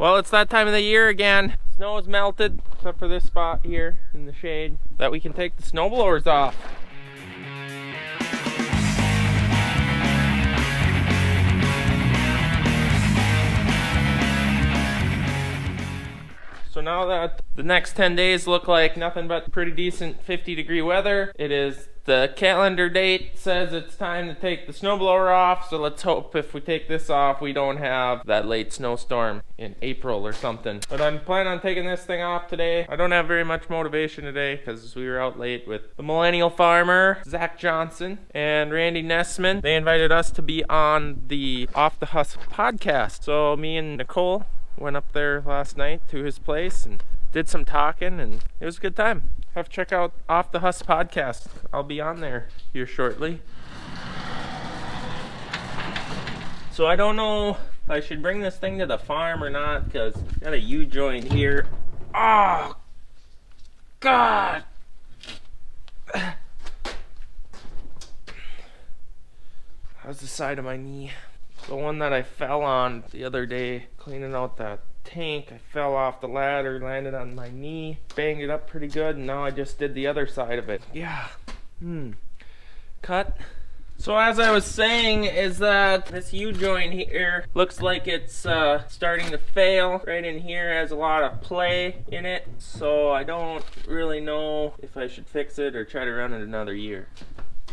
Well, it's that time of the year again. Snow is melted, except for this spot here in the shade, that we can take the snowblowers off. So now that the next 10 days look like nothing but pretty decent 50-degree weather, it is the calendar date says it's time to take the snowblower off. So let's hope if we take this off, we don't have that late snowstorm in April or something. But I'm planning on taking this thing off today. I don't have very much motivation today because we were out late with the Millennial Farmer, Zach Johnson, and Randy Nessman. They invited us to be on the Off the Husk podcast. So me and Nicole went up there last night to his place and did some talking, and it was a good time. Have to check out Off the Husk podcast. I'll be on there here shortly. So I don't know if I should bring this thing to the farm or not, because I got a U-joint here. Oh, God! How's the side of my knee? The one that I fell on the other day, cleaning out that tank. I fell off the ladder, landed on my knee, banged it up pretty good, and now I just did the other side of it. Yeah. Cut. So as I was saying, is that this U-joint here looks like it's starting to fail. Right in here has a lot of play in it, so I don't really know if I should fix it or try to run it another year.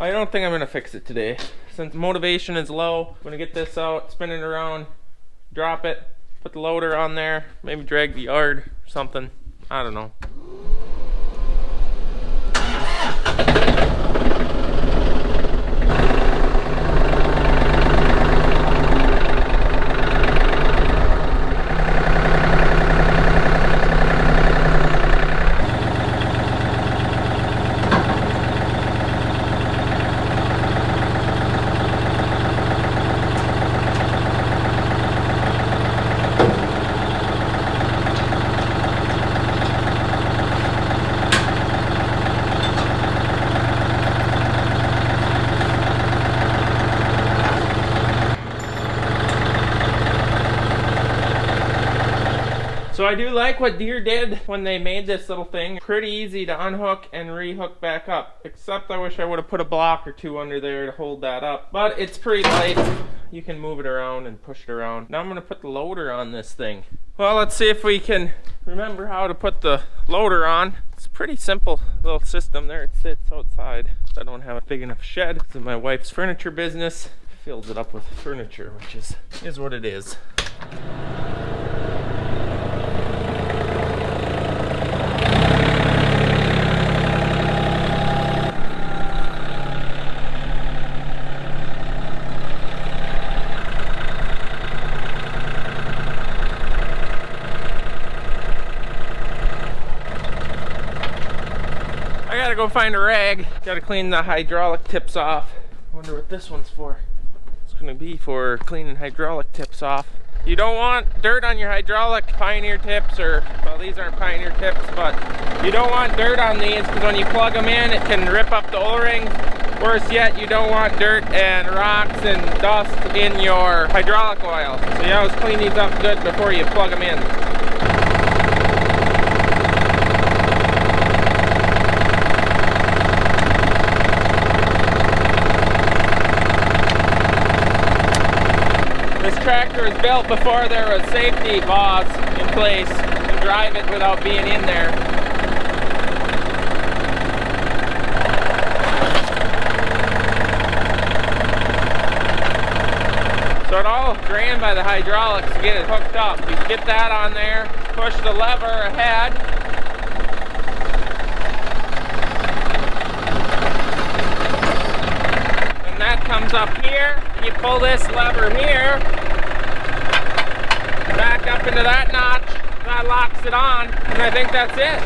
I don't think I'm going to fix it today. Since motivation is low, I'm going to get this out, spin it around, drop it, put the loader on there, maybe drag the yard or something. I don't know. So I do like what Deere did when they made this little thing. Pretty easy to unhook and rehook back up. Except I wish I would have put a block or two under there to hold that up. But it's pretty light. You can move it around and push it around. Now I'm going to put the loader on this thing. Well, let's see if we can remember how to put the loader on. It's a pretty simple little system. There it sits outside. I don't have a big enough shed. It's in my wife's furniture business. Fills it up with furniture, which is what it is. Go find a rag. Gotta clean the hydraulic tips off. Wonder what this one's for. It's gonna be for cleaning hydraulic tips off. You don't want dirt on your hydraulic Pioneer tips, or, well, these aren't Pioneer tips, but you don't want dirt on these because when you plug them in, it can rip up the O-rings. Worse yet, you don't want dirt and rocks and dust in your hydraulic oil. So you always clean these up good before you plug them in. Tractor was built before there was safety laws in place to drive it without being in there. So it all ran by the hydraulics to get it hooked up. You get that on there, push the lever ahead. And that comes up here. You pull this lever here, back up into that notch, that locks it on, and I think that's it.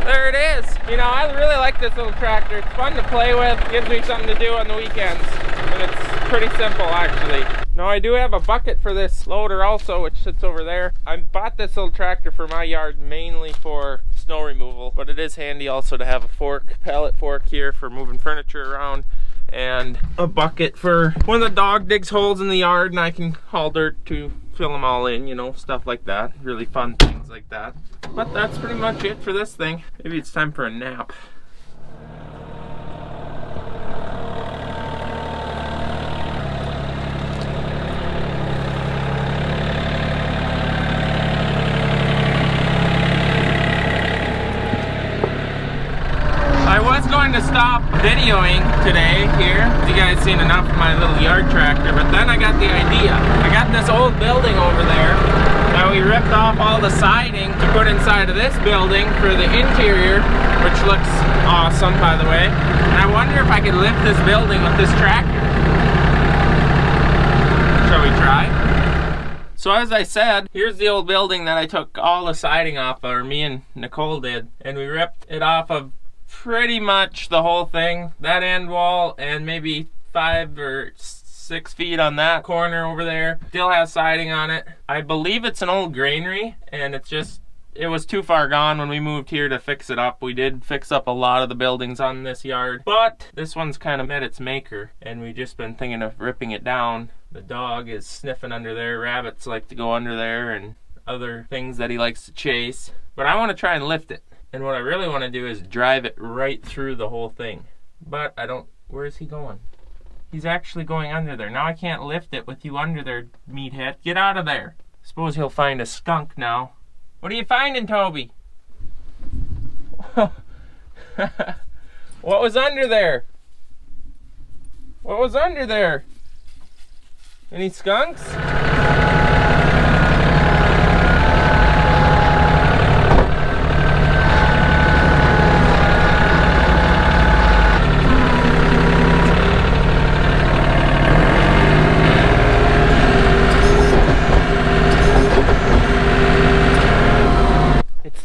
There it is. You know, I really like this little tractor. It's fun to play with, gives me something to do on the weekends, and it's pretty simple actually. Now I do have a bucket for this loader also, which sits over there. I bought this little tractor for my yard mainly for snow removal, but it is handy also to have a fork, pallet fork here for moving furniture around. and a bucket for when the dog digs holes in the yard and I can haul dirt to fill them all in, you know, stuff like that. Really fun things like that. But that's pretty much it for this thing. Maybe it's time for a nap. Going to stop videoing today here. You guys seen enough of my little yard tractor, but then I got the idea. I got this old building over there that we ripped off all the siding to put inside of this building for the interior, which looks awesome, by the way. And I wonder if I could lift this building with this tractor. Shall we try? So as I said, here's the old building that I took all the siding off of, or me and Nicole did, and we ripped it off of pretty much the whole thing, that end wall and maybe 5 or 6 feet on that corner over there. Still has siding on it. I believe it's an old granary, and it was too far gone when we moved here to fix it up. We did fix up a lot of the buildings on this yard, but this one's kind of met its maker, and we've just been thinking of ripping it down. The dog is sniffing under there. Rabbits like to go under there and other things that he likes to chase, but I want to try and lift it. And what I really want to do is drive it right through the whole thing. But I don't... Where is he going? He's actually going under there. Now I can't lift it with you under there, meathead. Get out of there. Suppose he'll find a skunk now. What are you finding, Toby? What was under there? What was under there? Any skunks?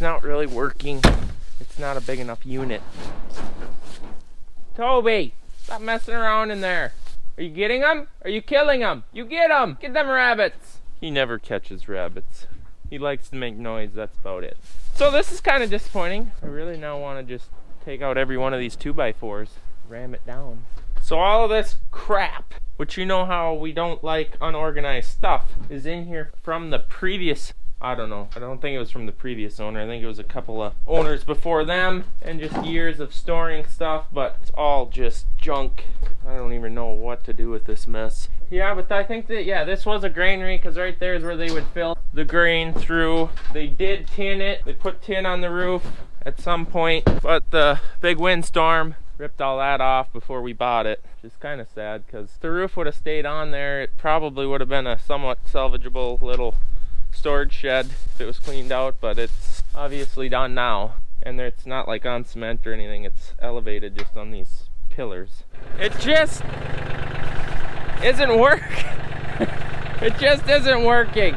Not really working. It's not a big enough unit. Toby, stop messing around in there. Are you getting them? Are you killing them? You get them. Get them rabbits. He never catches rabbits. He likes to make noise. That's about it. So this is kind of disappointing. I really now want to just take out every one of these 2x4s, ram it down. So all of this crap, which you know how we don't like unorganized stuff, is in here from the previous, I don't know. I don't think it was from the previous owner. I think it was a couple of owners before them and just years of storing stuff, but it's all just junk. I don't even know what to do with this mess. Yeah, but I think that, yeah, this was a granary because right there is where they would fill the grain through. They did tin it. They put tin on the roof at some point, but the big windstorm ripped all that off before we bought it, which is kind of sad because if the roof would have stayed on there, it probably would have been a somewhat salvageable little storage shed if it was cleaned out, but it's obviously done now, and it's not like on cement or anything. It's elevated just on these pillars. It just isn't working. It just isn't working.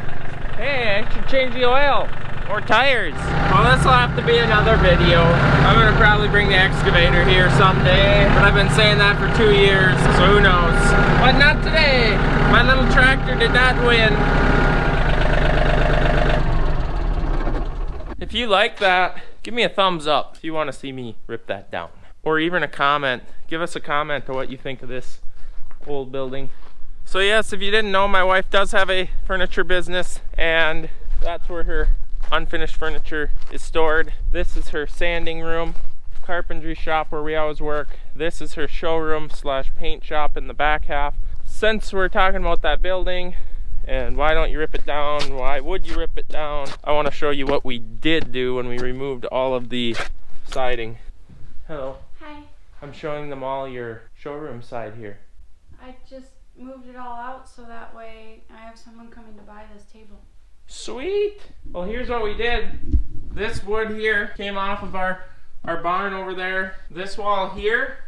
Hey, I should change the oil or tires. Well, this will have to be another video. I'm gonna probably bring the excavator here someday, but I've been saying that for 2 years, so who knows. But not today. My little tractor did not win. If you like that, give me a thumbs up if you want to see me rip that down. Or even a comment. Give us a comment to what you think of this old building. So yes, if you didn't know, my wife does have a furniture business, and that's where her unfinished furniture is stored. This is her sanding room, carpentry shop where we always work. This is her showroom / paint shop in the back half. Since we're talking about that building, and why don't you rip it down? Why would you rip it down? I want to show you what we did do when we removed all of the siding. Hello. Hi. I'm showing them all your showroom side here. I just moved it all out so that way I have someone coming to buy this table. Sweet. Well, here's what we did. This wood here came off of our barn over there. This wall here,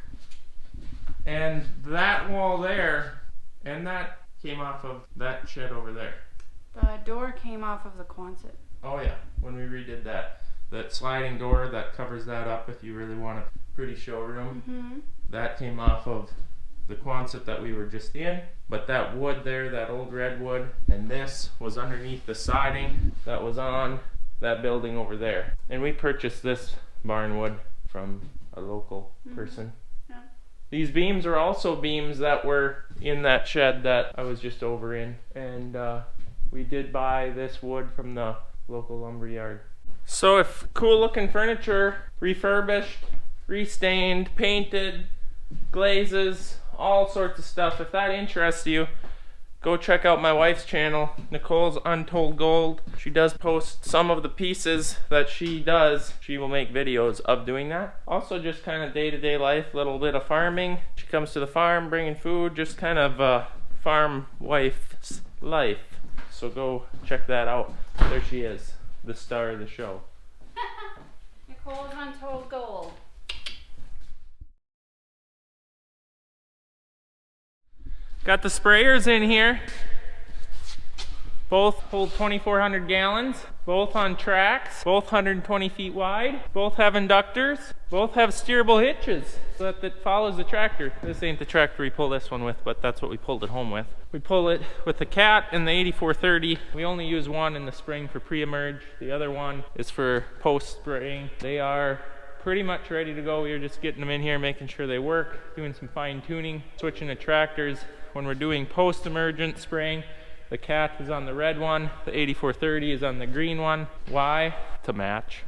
and that wall there, and that came off of that shed over there. The door came off of the Quonset. Oh yeah, when we redid that sliding door that covers that up if you really want a pretty showroom, that came off of the Quonset that we were just in. But that wood there, that old redwood, and this was underneath the siding that was on that building over there. And we purchased this barn wood from a local person. Yeah. These beams are also beams that were in that shed that I was just over in, and we did buy this wood from the local lumber yard. So if cool looking furniture, refurbished, restained, painted, glazes, all sorts of stuff, if that interests you, go check out my wife's channel, Nicole's Untold Gold. She does post some of the pieces that she does. She will make videos of doing that. Also just kind of day-to-day life, little bit of farming. She comes to the farm bringing food, just kind of farm wife's life. So go check that out. There she is, the star of the show. Nicole's Untold Gold. Got the sprayers in here. Both hold 2,400 gallons. Both on tracks. Both 120 feet wide. Both have inductors. Both have steerable hitches so that it follows the tractor. This ain't the tractor we pull this one with, but that's what we pulled it home with. We pull it with the Cat and the 8430. We only use one in the spring for pre-emerge. The other one is for post-spraying. They are pretty much ready to go. We are just getting them in here, making sure they work, doing some fine tuning, switching to tractors. When we're doing post-emergent spraying, the Cat is on the red one, the 8430 is on the green one. Why? To match.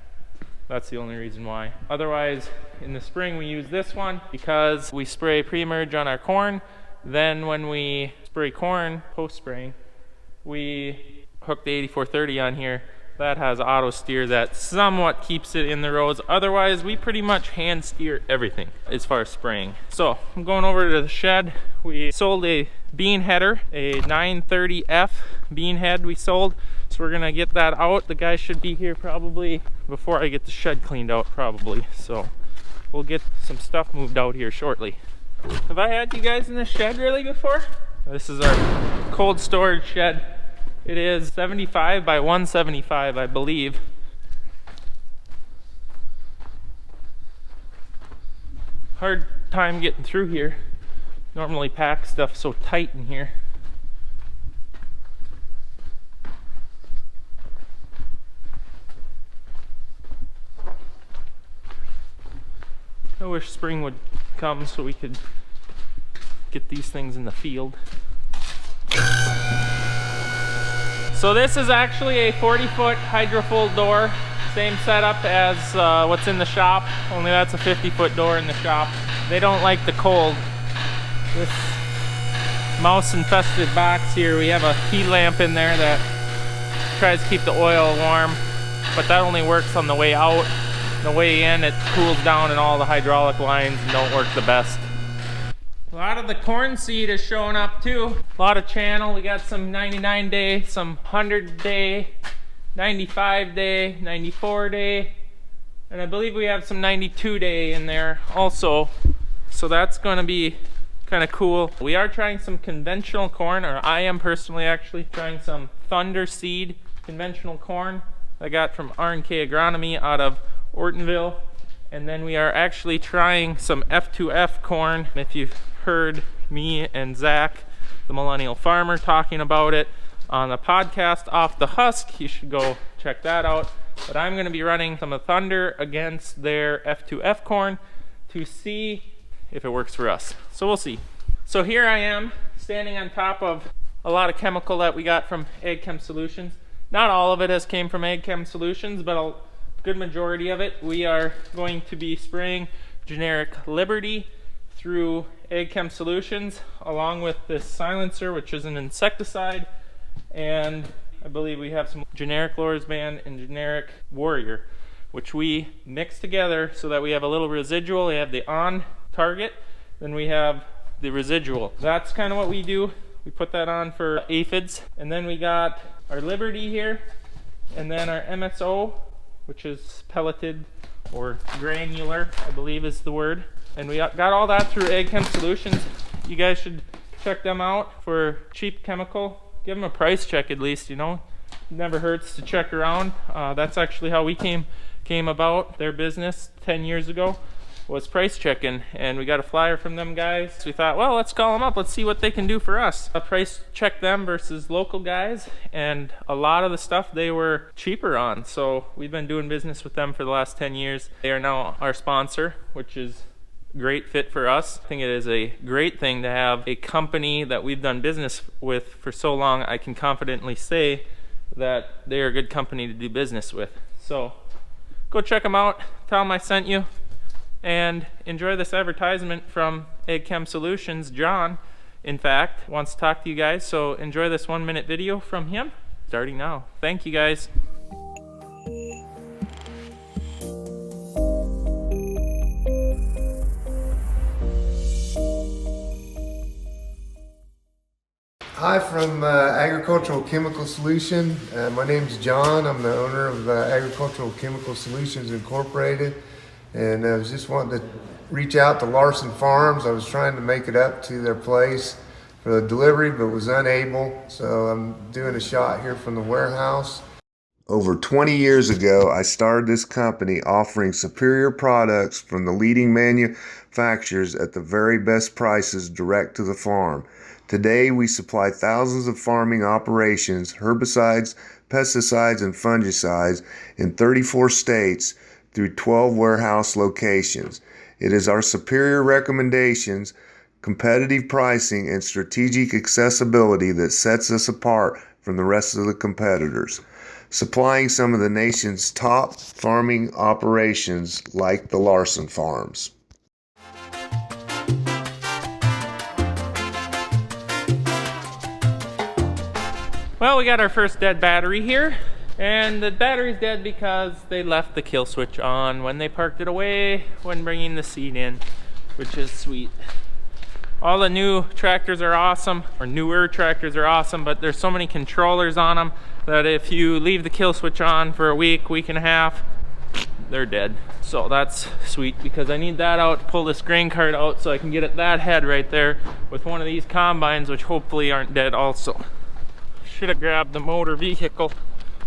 That's the only reason why. Otherwise, in the spring we use this one because we spray pre-emerge on our corn. Then when we spray corn, post-spraying, we hook the 8430 on here. That has auto steer that somewhat keeps it in the roads. Otherwise, we pretty much hand steer everything as far as spraying. So I'm going over to the shed. We sold a bean header, a 930F bean head we sold. So we're gonna get that out. The guy should be here probably before I get the shed cleaned out probably. So we'll get some stuff moved out here shortly. Have I had you guys in this shed really before? This is our cold storage shed. It is 75 by 175, I believe. Hard time getting through here. Normally pack stuff so tight in here. I wish spring would come so we could get these things in the field. So this is actually a 40-foot hydrofold door. Same setup as what's in the shop, only that's a 50-foot door in the shop. They don't like the cold. This mouse-infested box here, we have a heat lamp in there that tries to keep the oil warm, but that only works on the way out. The way in, it cools down and all the hydraulic lines don't work the best. A lot of the corn seed is showing up too. A lot of channel. We got some 99 day, some 100 day, 95 day, 94 day, and I believe we have some 92 day in there also. So that's going to be kind of cool. We are trying some conventional corn, or I am personally actually trying some Thunder Seed conventional corn I got from R&K Agronomy out of Ortonville. And then we are actually trying some F2F corn. If you've heard me and Zach, the Millennial Farmer, talking about it on the podcast Off the Husk, you should go check that out. But I'm going to be running some of Thunder against their F2F corn to see if it works for us. So we'll see. So here I am standing on top of a lot of chemical that we got from Agchem Solutions. Not all of it has came from Agchem Solutions, but a good majority of it. We are going to be spraying generic Liberty through Agchem Solutions along with this silencer, which is an insecticide, and I believe we have some generic Lorsban and generic Warrior, which we mix together so that we have a little residual. We have the on target, then we have the residual. That's kind of what we do. We put that on for aphids, and then we got our Liberty here, and then our MSO, which is pelleted or granular, I believe is the word. And we got all that through Agchem Solutions. You guys should check them out for cheap chemical. Give them a price check at least, you know. Never hurts to check around. That's actually how we came about. Their business 10 years ago was price checking, and we got a flyer from them guys. So we thought, well, let's call them up. Let's see what they can do for us. Price check them versus local guys, and a lot of the stuff they were cheaper on. So we've been doing business with them for the last 10 years. They are now our sponsor, which is great fit for us. I think it is a great thing to have a company that we've done business with for so long. I can confidently say that they are a good company to do business with. So go check them out, tell them I sent you, and enjoy this advertisement from Agchem Solutions. John, in fact, wants to talk to you guys, so enjoy this 1-minute video from him starting now. Thank you guys. Hi from Agricultural Chemical Solution. My name is John. I'm the owner of Agricultural Chemical Solutions Incorporated, and I was just wanting to reach out to Larson Farms. I was trying to make it up to their place for the delivery, but was unable, so I'm doing a shot here from the warehouse. Over 20 years ago, I started this company offering superior products from the leading manufacturers at the very best prices direct to the farm. Today, we supply thousands of farming operations, herbicides, pesticides, and fungicides in 34 states through 12 warehouse locations. It is our superior recommendations, competitive pricing, and strategic accessibility that sets us apart from the rest of the competitors, supplying some of the nation's top farming operations like the Larson Farms. Well, we got our first dead battery here, and the battery's dead because they left the kill switch on when they parked it away when bringing the seed in, which is sweet. All the new tractors are awesome, or newer tractors are awesome, but there's so many controllers on them that if you leave the kill switch on for a week, week and a half, they're dead. So that's sweet because I need that out to pull this grain cart out so I can get at that head right there with one of these combines, which hopefully aren't dead also. Should have grabbed the motor vehicle.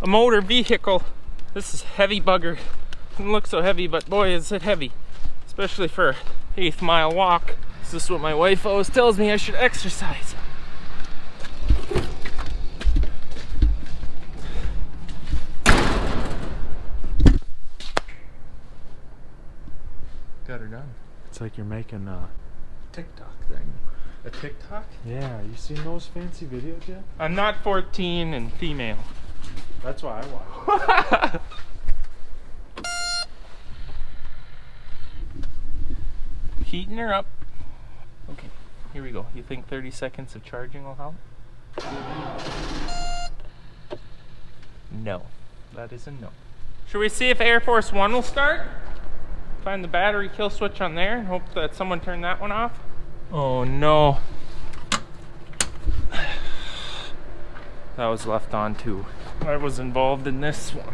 A motor vehicle. This is heavy bugger. Doesn't look so heavy, but boy is it heavy. Especially for an 1/8 mile walk. This is what my wife always tells me I should exercise. Got her done. It's like you're making a TikTok thing. A TikTok? Yeah, you seen those fancy videos yet? I'm not 14 and female. That's why I watch. Heating her up. Okay, here we go. You think 30 seconds of charging will help? No. That is a no. Should we see if Air Force One will start? Find the battery kill switch on there and hope that someone turned that one off. Oh no. That was left on too. I was involved in this one,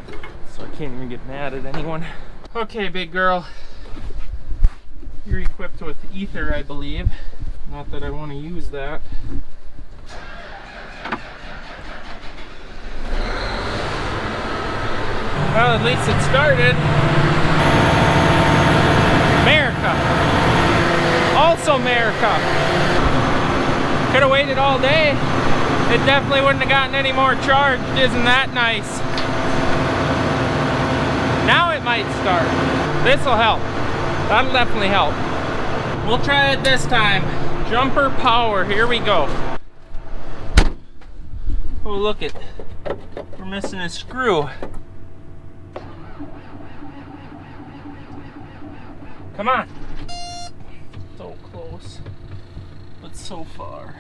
so I can't even get mad at anyone. Okay, big girl. You're equipped with ether, I believe. Not that I want to use that. Well, at least it started. America. Also America. Could have waited all day. It definitely wouldn't have gotten any more charged. Isn't that nice? Now it might start. This'll help. That'll definitely help. We'll try it this time. Jumper power. Here we go. Oh, look it. We're missing a screw. Come on. So close, but so far.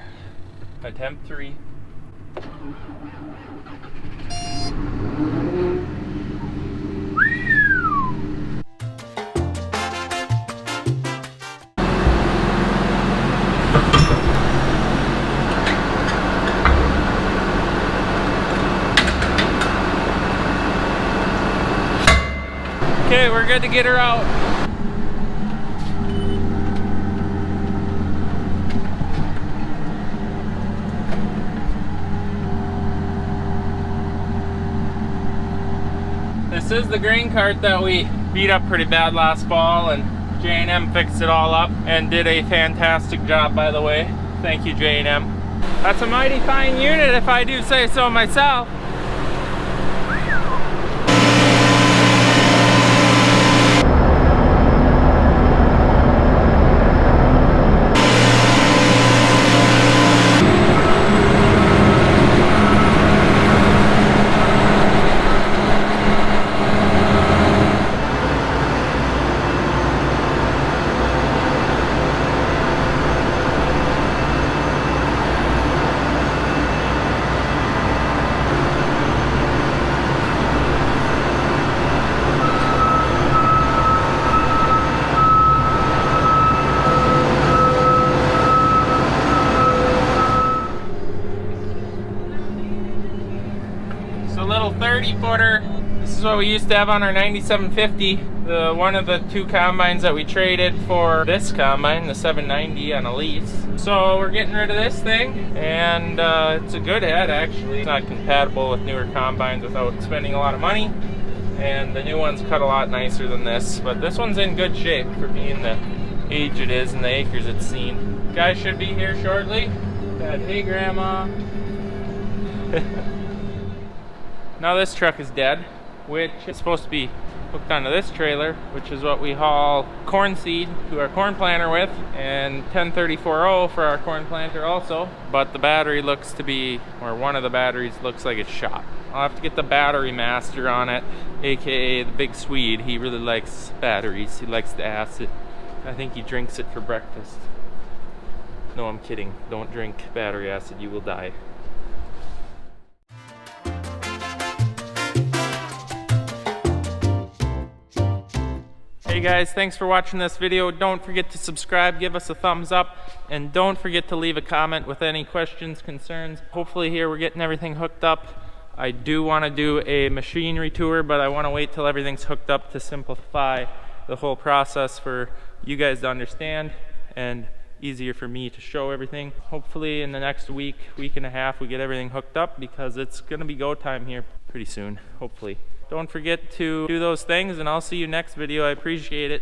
Attempt 3. Okay, we're good to get her out. This is the grain cart that we beat up pretty bad last fall, and J&M fixed it all up and did a fantastic job, by the way. Thank you, J&M. That's a mighty fine unit if I do say so myself. a little 30-footer. This is what we used to have on our 9750. One of the two combines that we traded for this combine, the 790 on a lease. So we're getting rid of this thing, and it's a good head actually. It's not compatible with newer combines without spending a lot of money. And the new one's cut a lot nicer than this, but this one's in good shape for being the age it is and the acres it's seen. Guy should be here shortly. Said, hey grandma. Now this truck is dead, which is supposed to be hooked onto this trailer, which is what we haul corn seed to our corn planter with, and 1034O for our corn planter also. But the battery looks to be, or one of the batteries looks like it's shot. I'll have to get the battery master on it, aka the big Swede. He really likes batteries. He likes the acid. I think he drinks it for breakfast. No, I'm kidding. Don't drink battery acid, you will die. Hey guys, thanks for watching this video. Don't forget to subscribe, give us a thumbs up, and don't forget to leave a comment with any questions, concerns. Hopefully here we're getting everything hooked up. I do want to do a machinery tour, but I want to wait till everything's hooked up to simplify the whole process for you guys to understand and easier for me to show everything. Hopefully in the next week and a half we get everything hooked up, because it's going to be go time here pretty soon, hopefully. Don't forget to do those things, and I'll see you next video. I appreciate it.